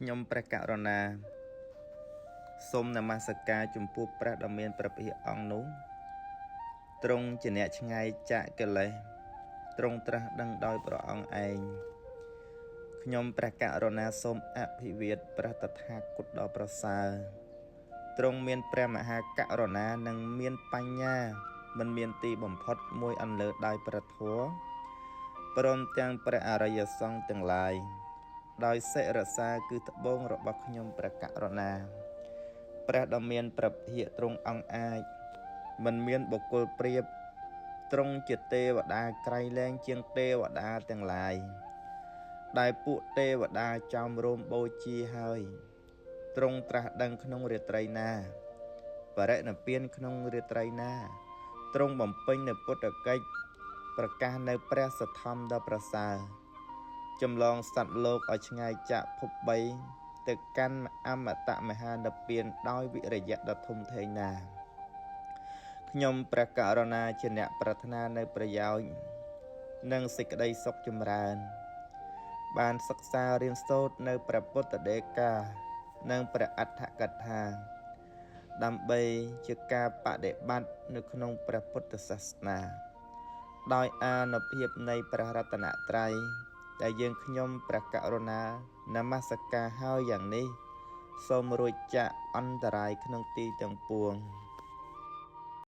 ខ្ញុំព្រះករុណាសូមនមស្ការចំពោះព្រះដ៏មានព្រះភិក្ខអង្គនោះទ្រង់ជាអ្នកឆ្ងាយចាកកិលេសទ្រង់ត្រាស់ដឹងដោយព្រះអង្គឯងខ្ញុំព្រះករុណាសូមអភិវាទព្រះតថាគតដ៏ប្រសើរទ្រង់មានព្រះមហាករុណានិងមានបញ្ញាមិនមានទីបំផុតមួយអន្លើដោយព្រះធម៌ព្រមទាំងព្រះអរិយសង្ឃទាំងឡាយដោយសិរសាគឺត្បូងរបស់ខ្ញុំព្រះករុណាព្រះដ៏មានព្រះភិក្ខទ្រង់អង្គអាចមិនមានបុគ្គលប្រៀបទ្រង់ជាទេវតាក្រៃលែងជាងទេវតាទាំងឡាយដែលពួកទេវតាចោមរោមបូជាហើយទ្រង់ត្រាស់ដឹងក្នុងរាត្រីណាបរិនិព្វានក្នុងរាត្រីណាទ្រង់បំពេញនៅពុទ្ធកិច្ចប្រកាសនៅព្រះសទ្ធម្មដ៏ប្រសើរចម្លងសត្វលោកឲ្យឆ្ងាយចាកភព3ទៅកាន់អមតមហានិព្វានដោយវិរិយៈដ៏ធំធេងណាខ្ញុំព្រះករុណាជាអ្នកប្រាថ្នានៅប្រយោជន៍និងសេចក្តីសុខចម្រើនបានសិក្សារៀនសូត្រនៅព្រះពុទ្ធដីកានិងព្រះអដ្ឋកថាដើម្បីជាការបដិបត្តិនៅក្នុងព្រះពុទ្ធសាសនាដោយអានុភាពនៃព្រះរតនត្រ័យដែលយើងខ្ញុំព្រះករុណានមស្ការហើយយ៉ាងនេះសូមរួចចាកអន្តរាយក្នុងទីទាំងពួង